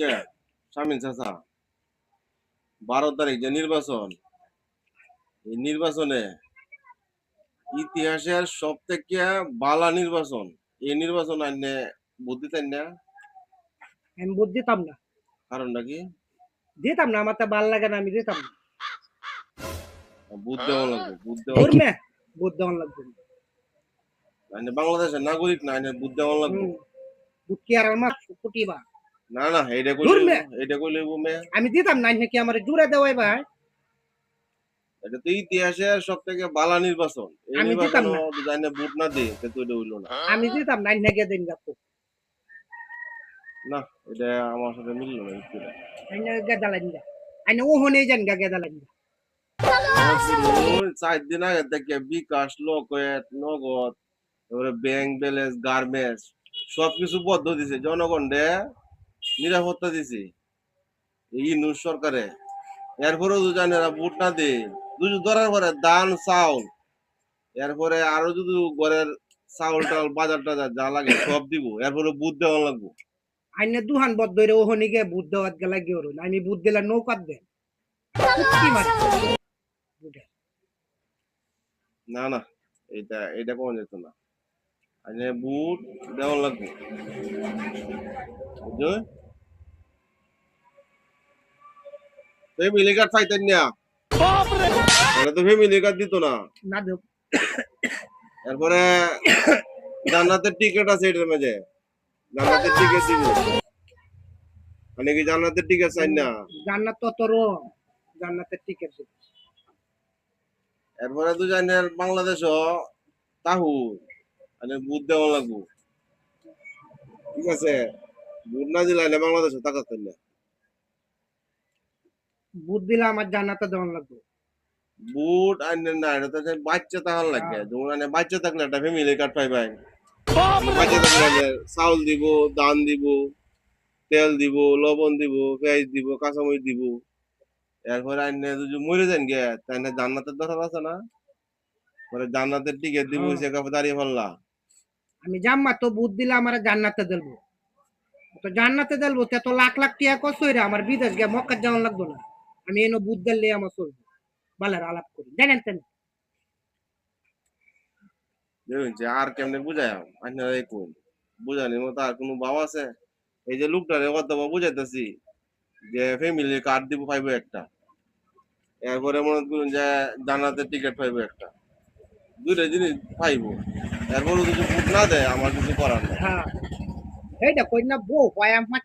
কে শামীম চাচা 12 তারিখ যে নির্বাচন, এই নির্বাচনে ইতিহাসের সব থেকে বালা নির্বাচন, এই নির্বাচন আইনে ভোট দিতেন না? আমি ভোট দিতাম না। কারণটা কি? দিতাম না, আমার তো ভাল লাগে না, আমি দিতাম না। ভোট দেওয়া লাগবে, ভোট দেওয়া ওর লাগবে। মেয়ে ভোট দেওয়ান লাগবে না। আইনে বাংলাদেশের নাগরিক না, আইনে ভোট দেওয়া লাগবে। ভোট কি আর আমার প্রতিভা? না না, এইটা দূর কইলে মেয়ে। এইটা কইলে মে আমি দিতাম না, নাকি আমার জুড়ে দেওয়াই ভাই। এটা তো ইতিহাসের সব থেকে বালা নির্বাচন। এই আমি নির্বাচন দিতাম না, জানে ভোট না দিই তো এটা হইলো না। আমি দিতাম না, নাকি দিন যাবো না, এটা আমার সাথে মিললো না একটু। গেদা লাইন যা। আইনে ওহনে যান গেদা লাইন যা। 4 দিন আগে থেকে বিকাশ, লোকয়েত, নগদ, তারপরে ব্যাংক ব্যালেন্স, গার্মেন্টস সবকিছু বদ্ধ দিছে, জনগণে নিরাপত্তা দিছে এই ইউনূস সরকারে। এরপরেও যদি জানেরা ভোট না দে, দুজু ধরার পরে ধান চাউল, এরপরে আরো যদি ঘরের চাউল টাউল বাজার টাজার যা লাগে সব দিব, এরপরে ভোট দেওয়া লাগবো। আইনে দুহান বদ ধরে ওহনি গে ভোট দেওয়াত গেলা গিয়ে আমি ভোট দিলে নৌকাত দেন। কি মারি না না, এটা কোন যেত না, আইনে ভোট দেওয়া লাগবে, বুঝছো? ফ্যামিলি কার্ড পাইতেন না, এটা তো ফ্যামিলি কার্ড দিত না। না দেব। এরপরে জান্নাতের টিকিট আছে, এটার মাঝে জান্নাতের টিকিট দিব, মানে কি জান্নাতের টিকিট চাই না? জান্নাত তো তোর জান্নাতের টিকিট দিব। এরপরে তো জানেন বাংলাদেশও তাহু মানে ভোট দেওয়া লাগবো, ঠিক আছে? ভোট না দিলে আইনে বাংলাদেশে তাকাতেন না। ভোট দিলে আমার জান্নাতে দেওয়ান লাগবে। ভোট আইনে না, এটা তো বাচ্চা থাকার লাগে, যেমন আইনে বাচ্চা থাকলে একটা ফ্যামিলি কার্ড পাইবেন। বাচ্চা থাকলে আইনে চাউল দিব, ধান দিব, তেল দিব, লবণ দিব, পেঁয়াজ দিব, কাঁচামরিচ দিব। এরপরে আইনে যদি মরে যান গে তাই না জান্নাতের দরকার আছে না? পরে জান্নাতের টিকিট দিব, সে কাপড় দাঁড়িয়ে ফেললা। আমি জাম্মা তো ভোট দিলে আমার জান্নাতে দেবো, তো জান্নাতে দেবো তে তো লাখ লাখ টিয়া কষ্ট হইরা আমার বিদেশ গিয়ে মক্কা যাওয়ান লাগতো না। আমি এনো ভোট দিলে আমার চলবে। বালার আলাপ করি জানেন তেন। দেখুন যে আর কেমনে বুঝাই আপনারা কোন বুঝানির মতো আর কোনো ভাব আছে? এই যে লোকটারে কত বুঝাইতেছি যে ফ্যামিলি কার্ড দিব পাইবো একটা, এরপরে মনে করুন যে জান্নাতের টিকিট পাইবো একটা, দুইটা জিনিস পাইবো, এরপরে যদি ভোট না দেয় আমার কিছু করার নাই। হ্যাঁ এইটা কই না বউ পায় আমার